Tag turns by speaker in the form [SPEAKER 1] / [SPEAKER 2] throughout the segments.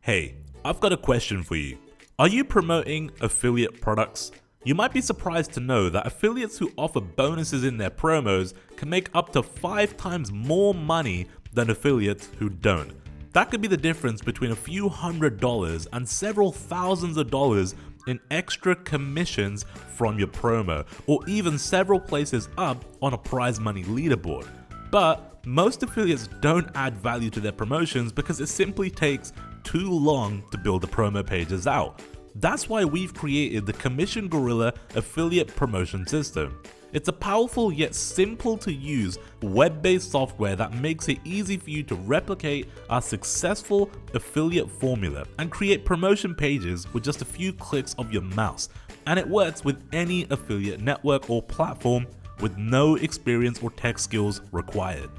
[SPEAKER 1] Hey, I've got a question for you. Are you promoting affiliate products? You might be surprised to know that affiliates who offer bonuses in their promos can make up to 5 times more money than affiliates who don't. That could be the difference between a few $100s and several thousands of dollars in extra commissions from your promo, or even several places up on a prize money leaderboard. But most affiliates don't add value to their promotions because it simply takes too long to build the promo pages out. That's why we've created the Commission Gorilla Affiliate Promotion System. It's a powerful yet simple to use web-based software that makes it easy for you to replicate our successful affiliate formula and create promotion pages with just a few clicks of your mouse. And it works with any affiliate network or platform with no experience or tech skills required.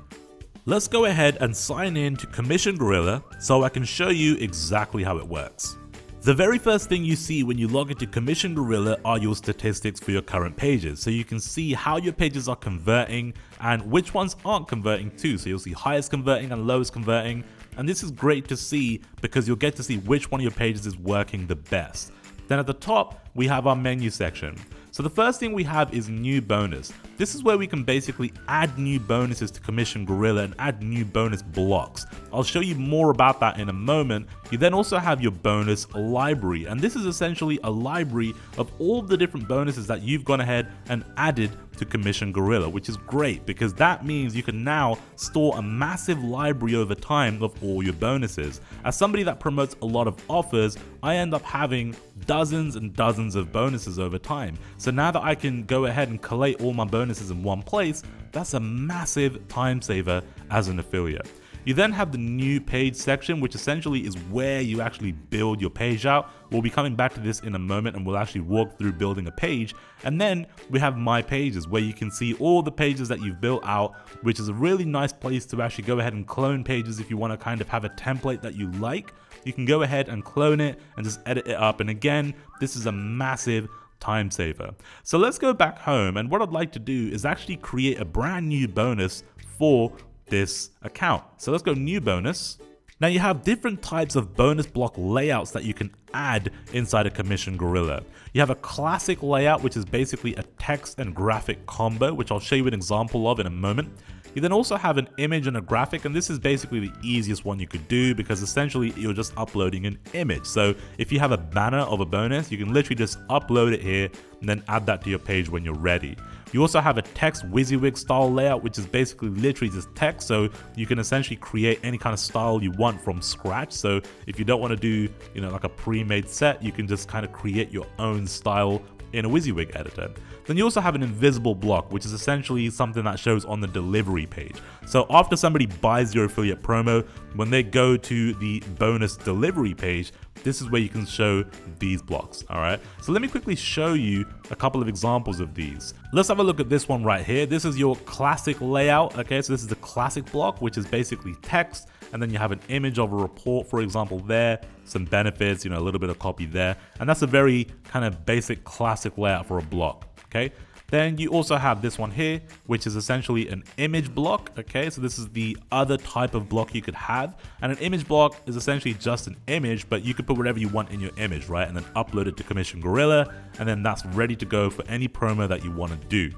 [SPEAKER 1] Let's go ahead and sign in to Commission Gorilla so I can show you exactly how it works. The very first thing you see when you log into Commission Gorilla are your statistics for your current pages. So you can see how your pages are converting and which ones aren't converting too. So you'll see highest converting and lowest converting. And this is great to see because you'll get to see which one of your pages is working the best. Then at the top, we have our menu section. So the first thing we have is new bonus. This is where we can basically add new bonuses to Commission Gorilla and add new bonus blocks. I'll show you more about that in a moment. You then also have your bonus library, and this is essentially a library of all the different bonuses that you've gone ahead and added to Commission Gorilla, which is great because that means you can now store a massive library over time of all your bonuses. As somebody that promotes a lot of offers, I end up having dozens and dozens of bonuses over time. So now that I can go ahead and collate all my bonuses in one place, that's a massive time saver as an affiliate. You then have the new page section, which essentially is where you actually build your page out. We'll be coming back to this in a moment and we'll actually walk through building a page. And then we have My Pages, where you can see all the pages that you've built out, which is a really nice place to actually go ahead and clone pages if you want to kind of have a template that you like. You can go ahead and clone it and just edit it up. And again, this is a massive time saver. So let's go back home, and what I'd like to do is actually create a brand new bonus for this account. So let's go new bonus. Now you have different types of bonus block layouts that you can add inside a Commission Gorilla. You have a classic layout, which is basically a text and graphic combo, which I'll show you an example of in a moment. You then also have an image and a graphic, and this is basically the easiest one you could do because essentially you're just uploading an image. So if you have a banner of a bonus, you can literally just upload it here and then add that to your page when you're ready. You also have a text WYSIWYG style layout, which is basically literally just text, so you can essentially create any kind of style you want from scratch. So if you don't want to do, like a pre-made set, you can just kind of create your own style in a WYSIWYG editor. Then you also have an invisible block, which is essentially something that shows on the delivery page. So after somebody buys your affiliate promo, when they go to the bonus delivery page, this is where you can show these blocks. All right. So let me quickly show you a couple of examples of these. Let's have a look at this one right here. This is your classic layout. Okay. So this is the classic block, which is basically text. And then you have an image of a report, for example, there, some benefits, a little bit of copy there. And that's a very kind of basic classic layout for a block. Okay. Then you also have this one here, which is essentially an image block. Okay, so this is the other type of block you could have. And an image block is essentially just an image, but you could put whatever you want in your image, right? And then upload it to Commission Gorilla, and then that's ready to go for any promo that you want to do.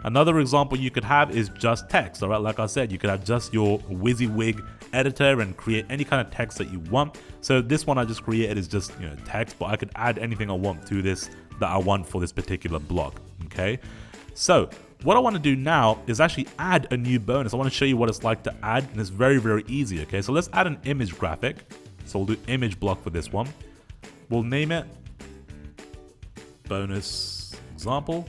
[SPEAKER 1] Another example you could have is just text. All right, like I said, you could have just your WYSIWYG editor and create any kind of text that you want. So this one I just created is just text, but I could add anything I want to this that I want for this particular block. Okay, so what I want to do now is actually add a new bonus. I want to show you what it's like to add, and it's very, very easy. Okay, so let's add an image graphic. So we'll do image block for this one. We'll name it bonus example.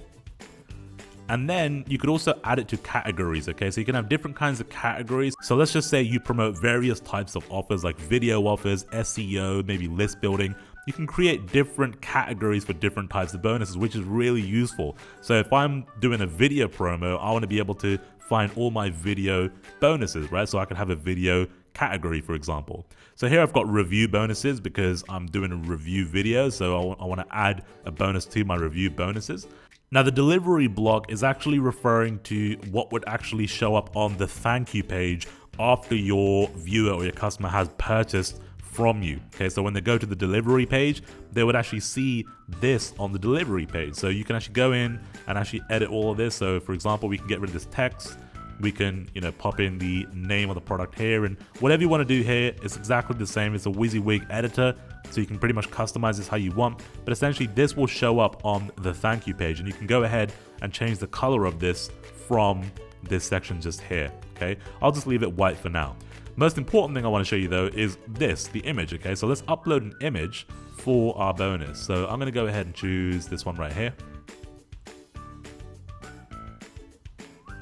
[SPEAKER 1] And then you could also add it to categories, okay? So you can have different kinds of categories. So let's just say you promote various types of offers like video offers, SEO, maybe list building. You can create different categories for different types of bonuses, which is really useful. So if I'm doing a video promo, I want to be able to find all my video bonuses, right? So I can have a video category, for example. So here I've got review bonuses because I'm doing a review video. So I want to add a bonus to my review bonuses. Now the delivery block is actually referring to what would actually show up on the thank you page after your viewer or your customer has purchased from you. Okay, so when they go to the delivery page, they would actually see this on the delivery page. So you can actually go in and actually edit all of this. So for example, we can get rid of this text. We can, pop in the name of the product here, and whatever you want to do here, it's exactly the same. It's a WYSIWYG editor, so you can pretty much customize this how you want. But essentially, this will show up on the thank you page, and you can go ahead and change the color of this from this section just here. Okay, I'll just leave it white for now. Most important thing I want to show you though is this, the image. Okay, so let's upload an image for our bonus. So I'm going to go ahead and choose this one right here.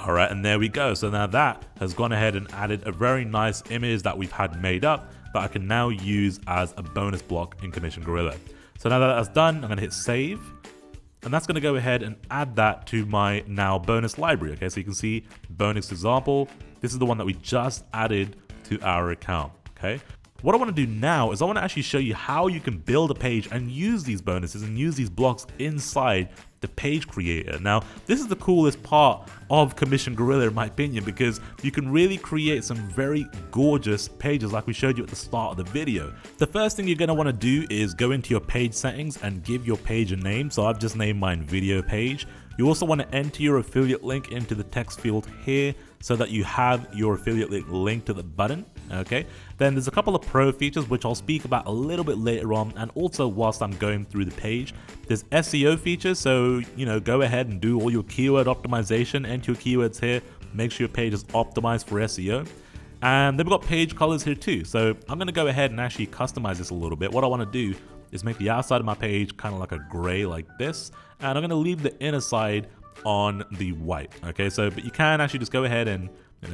[SPEAKER 1] All right, and there we go. So now that has gone ahead and added a very nice image that we've had made up that I can now use as a bonus block in Commission Gorilla. So now that that's done, I'm going to hit save. And that's going to go ahead and add that to my now bonus library. Okay, so you can see bonus example. This is the one that we just added to our account. Okay. What I want to do now is I want to actually show you how you can build a page and use these bonuses and use these blocks inside the page creator. Now, this is the coolest part of Commission Gorilla in my opinion, because you can really create some very gorgeous pages like we showed you at the start of the video. The first thing you're going to want to do is go into your page settings and give your page a name. So I've just named mine video page. You also want to enter your affiliate link into the text field here so that you have your affiliate link linked to the button. Okay, then there's a couple of pro features which I'll speak about a little bit later on, and also whilst I'm going through the page. There's SEO features, so go ahead and do all your keyword optimization, enter your keywords here, make sure your page is optimized for SEO. And then we've got page colors here too, so I'm going to go ahead and actually customize this a little bit. What I want to do is make the outside of my page kind of like a gray like this, and I'm going to leave the inner side on the white. Okay, so but you can actually just go ahead and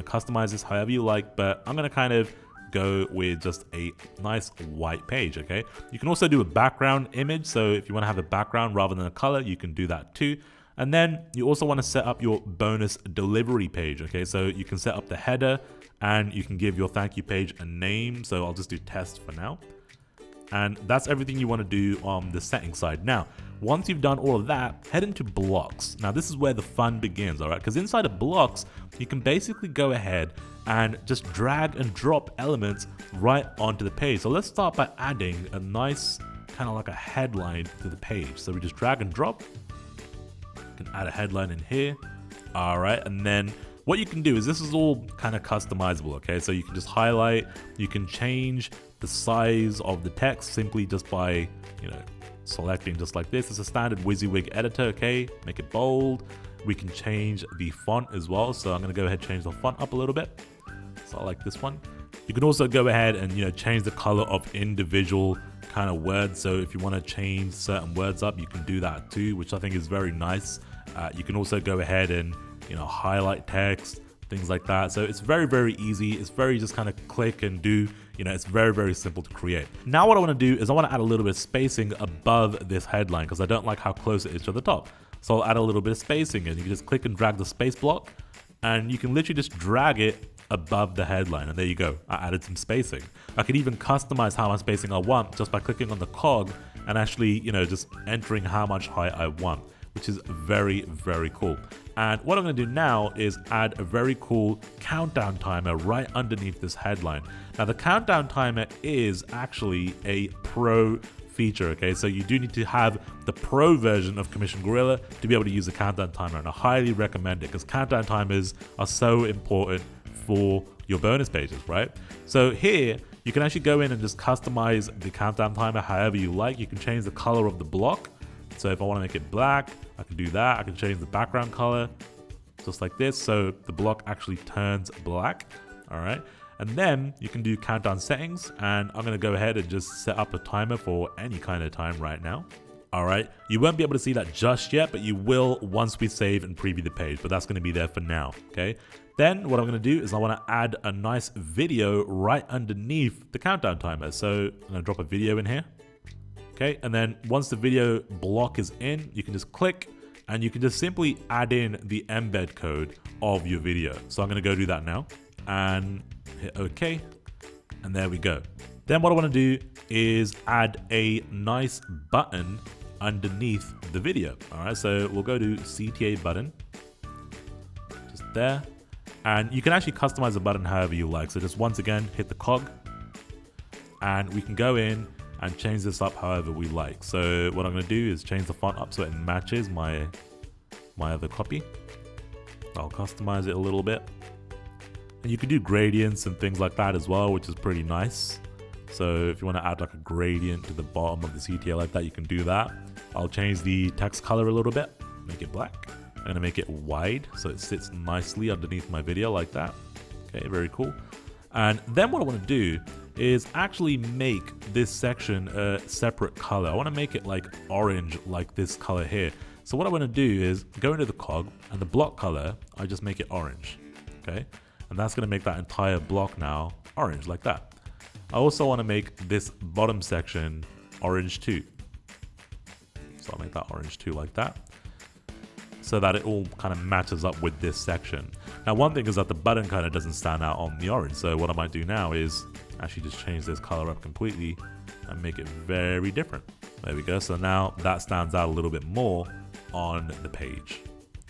[SPEAKER 1] customize this however you like, but I'm going to kind of go with just a nice white page. Okay, you can also do a background image, so if you want to have a background rather than a color, you can do that too. And then you also want to set up your bonus delivery page. Okay, so you can set up the header and you can give your thank you page a name, so I'll just do test for now. And that's everything you want to do on the settings side. Now, once you've done all of that, head into blocks. Now, this is where the fun begins, all right? Because inside of blocks, you can basically go ahead and just drag and drop elements right onto the page. So let's start by adding a nice kind of like a headline to the page. So we just drag and drop. You can add a headline in here. All right, and then what you can do is this is all kind of customizable, okay? So you can just highlight, you can change the size of the text simply just by, selecting just like this. It's a standard WYSIWYG editor, okay? Make it bold. We can change the font as well. So I'm gonna go ahead and change the font up a little bit. So I like this one. You can also go ahead and, change the color of individual kind of words. So if you wanna change certain words up, you can do that too, which I think is very nice. You can also go ahead and, highlight text, things like that. So it's very, very easy. It's very just kind of click and do, it's very, very simple to create. Now what I want to do is I want to add a little bit of spacing above this headline because I don't like how close it is to the top. So I'll add a little bit of spacing, and you can just click and drag the space block, and you can literally just drag it above the headline, and there you go. I added some spacing. I could even customize how much spacing I want just by clicking on the cog and actually, just entering how much height I want, which is very, very cool. And what I'm going to do now is add a very cool countdown timer right underneath this headline. Now the countdown timer is actually a pro feature, okay? So you do need to have the pro version of Commission Gorilla to be able to use the countdown timer, and I highly recommend it because countdown timers are so important for your bonus pages, right? So here you can actually go in and just customize the countdown timer however you like. You can change the color of the block. So if I want to make it black, I can do that. I can change the background color just like this, so the block actually turns black. All right, and then you can do countdown settings, and I'm going to go ahead and just set up a timer for any kind of time right now. All right, you won't be able to see that just yet, but you will once we save and preview the page, but that's going to be there for now. Okay, then what I'm going to do is I want to add a nice video right underneath the countdown timer. So I'm going to drop a video in here. Okay, and then once the video block is in, you can just click and you can just simply add in the embed code of your video. So I'm going to go do that now and hit OK, and there we go. Then what I want to do is add a nice button underneath the video. All right, so we'll go to CTA button, just there, and you can actually customize the button however you like. So just once again, hit the cog. and we can go in and change this up however we like. So what I'm going to do is change the font up so it matches my other copy. I'll customize it a little bit. And you can do gradients and things like that as well, which is pretty nice. So if you want to add like a gradient to the bottom of the CTA like that, you can do that. I'll change the text color a little bit, make it black. I'm going to make it wide so it sits nicely underneath my video like that. Okay, very cool. And then what I want to do is actually make this section a separate color. I want to make it like orange, like this color here. So what I want to do is go into the cog, and the block color, I just make it orange. Okay, and that's going to make that entire block now orange like that. I also want to make this bottom section orange too. So I'll make that orange too like that, so that it all kind of matches up with this section. Now one thing is that the button kind of doesn't stand out on the orange, so what I might do now is actually just change this color up completely and make it very different. There we go, so now that stands out a little bit more on the page.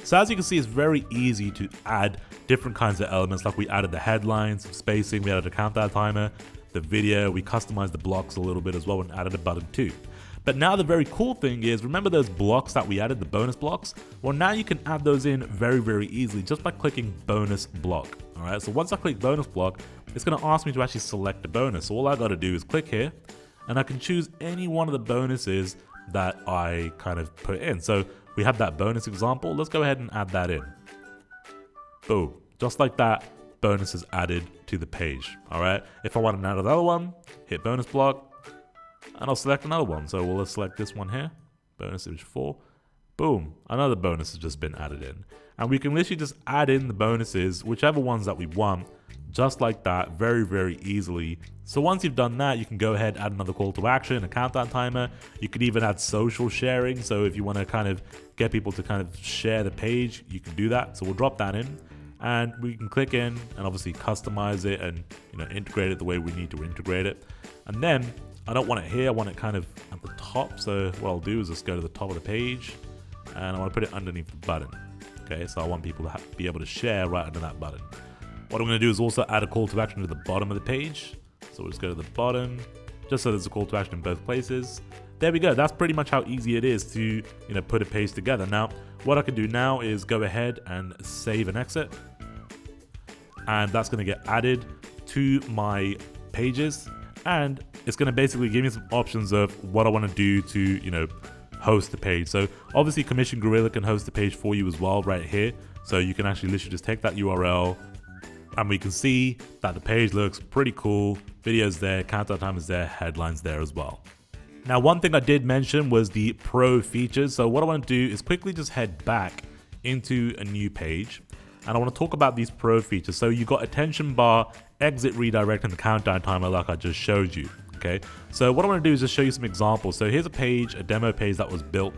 [SPEAKER 1] So as you can see, it's very easy to add different kinds of elements, like we added the headlines, spacing, we added a countdown timer, the video, we customized the blocks a little bit as well and added a button too. But now the very cool thing is, remember those blocks that we added, the bonus blocks? Well, now you can add those in very easily just by clicking bonus block. All right, so once I click bonus block, it's gonna ask me to actually select a bonus. So all I gotta do is click here, and I can choose any one of the bonuses that I kind of put in. So we have that bonus example. Let's go ahead and add that in. Boom, just like that, bonus is added to the page. All right, if I want to add another one, hit bonus block, and I'll select another one. So we'll select this one here, bonus image 4. Boom, another bonus has just been added in. And we can literally just add in the bonuses, whichever ones that we want, just like that, very easily. So once you've done that, you can go ahead, add another call to action, a countdown timer. You could even add social sharing. So if you want to kind of get people to kind of share the page, you can do that. So we'll drop that in, and we can click in and obviously customize it and, you know, integrate it the way we need to integrate it. And then I don't want it here, I want it kind of at the top. So what I'll do is just go to the top of the page, and I want to put it underneath the button. Okay, so I want people to be able to share right under that button. What I'm going to do is also add a call to action to the bottom of the page. So we'll just go to the bottom, just so there's a call to action in both places. There we go. That's pretty much how easy it is to, you know, put a page together. Now, what I can do now is go ahead and save and exit. And that's going to get added to my pages. And it's going to basically give me some options of what I want to do to, you know, host the page. So obviously Commission Gorilla can host the page for you as well right here. So you can actually literally just take that URL, and we can see that the page looks pretty cool. Videos there, countdown time is there, headlines there as well. Now, one thing I did mention was the pro features. So what I want to do is quickly just head back into a new page, and I want to talk about these pro features. So you got attention bar, exit redirect, and the countdown timer like I just showed you. Okay, so what I want to do is just show you some examples. So here's a page, a demo page that was built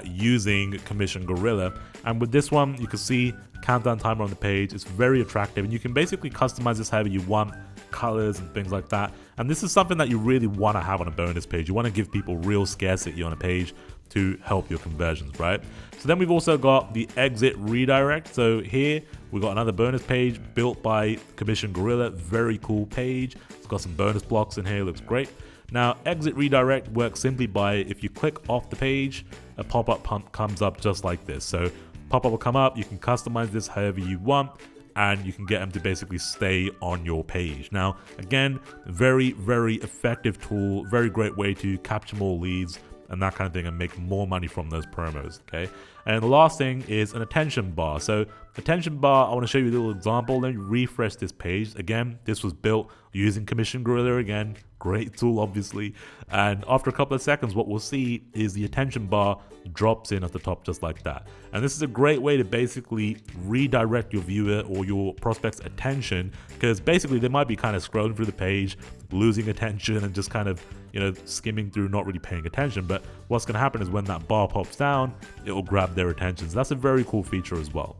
[SPEAKER 1] using Commission Gorilla. And with this one, you can see countdown timer on the page. It's very attractive, and you can basically customize this however you want, colors and things like that. And this is something that you really want to have on a bonus page. You want to give people real scarcity on a page to help your conversions, right? So then we've also got the exit redirect. So here we've got another bonus page built by Commission Gorilla. Very cool page. It's got some bonus blocks in here. Looks great. Now, exit redirect works simply by, if you click off the page, a pop-up comes up just like this. So pop-up will come up. You can customize this however you want, and you can get them to basically stay on your page. Now, again, very effective tool, very great way to capture more leads and that kind of thing and make more money from those promos, okay? And the last thing is an attention bar. So attention bar, I want to show you a little example. Let me refresh this page. Again, this was built using Commission Gorilla again. Great tool, obviously. And after a couple of seconds, what we'll see is the attention bar drops in at the top just like that. And this is a great way to basically redirect your viewer or your prospect's attention, because basically they might be kind of scrolling through the page, losing attention and just kind of, you know, skimming through, not really paying attention. But what's going to happen is when that bar pops down, it will grab their attention. So that's a very cool feature as well.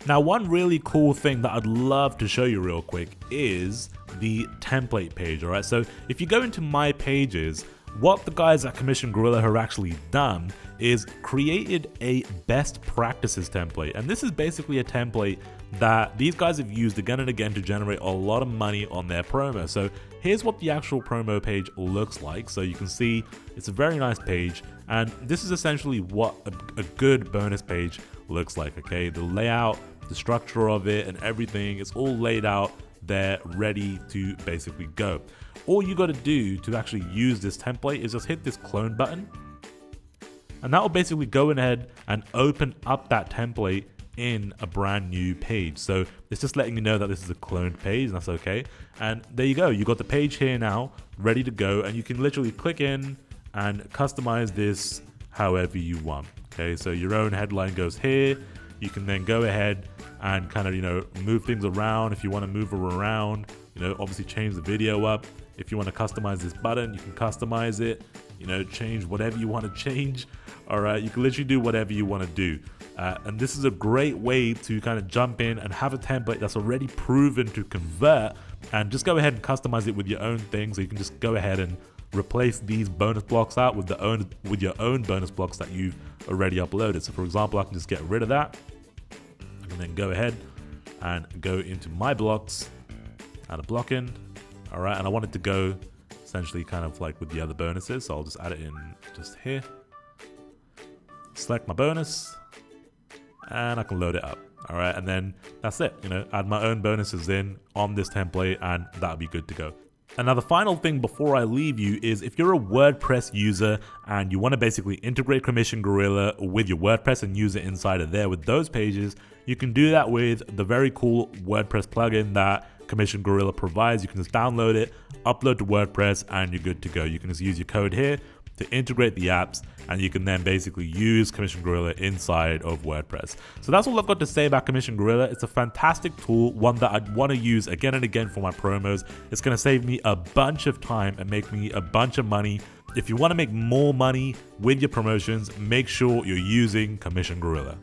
[SPEAKER 1] Now, one really cool thing that I'd love to show you real quick is the template page, all right? So if you go into My Pages, what the guys at Commission Gorilla have actually done is created a best practices template. And this is basically a template that these guys have used again and again to generate a lot of money on their promo. So here's what the actual promo page looks like. So you can see it's a very nice page, and this is essentially what a good bonus page looks like. Okay, the layout, the structure of it, and everything is all laid out there, ready to basically go. All you got to do to actually use this template is just hit this clone button, and that will basically go ahead and open up that template in a brand new page. So it's just letting you know that this is a cloned page, and that's okay. And there you go, you got the page here now ready to go, and you can literally click in and customize this however you want. Okay, so your own headline goes here. You can then go ahead and kind of, move things around. If you want to move her around, obviously change the video up. If you want to customize this button, you can customize it, change whatever you want to change. All right, you can literally do whatever you want to do. And this is a great way to kind of jump in and have a template that's already proven to convert, and just go ahead and customize it with your own thing. So you can just go ahead and replace these bonus blocks out with your own bonus blocks that you've already uploaded. So for example, I can just get rid of that. I can then go ahead and go into my blocks, add a block in. All right, and I want it to go essentially kind of like with the other bonuses. So I'll just add it in just here. Select my bonus, and I can load it up. All right, and then that's it. Add my own bonuses in on this template, and that'll be good to go. And now the final thing before I leave you is, if you're a WordPress user and you want to basically integrate Commission Gorilla with your WordPress and use it inside of there with those pages, you can do that with the very cool WordPress plugin that Commission Gorilla provides. You can just download it, upload to WordPress, and you're good to go. You can just use your code here to integrate the apps, and you can then basically use Commission Gorilla inside of WordPress. So that's all I've got to say about Commission Gorilla. It's a fantastic tool, one that I'd want to use again and again for my promos. It's going to save me a bunch of time and make me a bunch of money. If you want to make more money with your promotions, make sure you're using Commission Gorilla.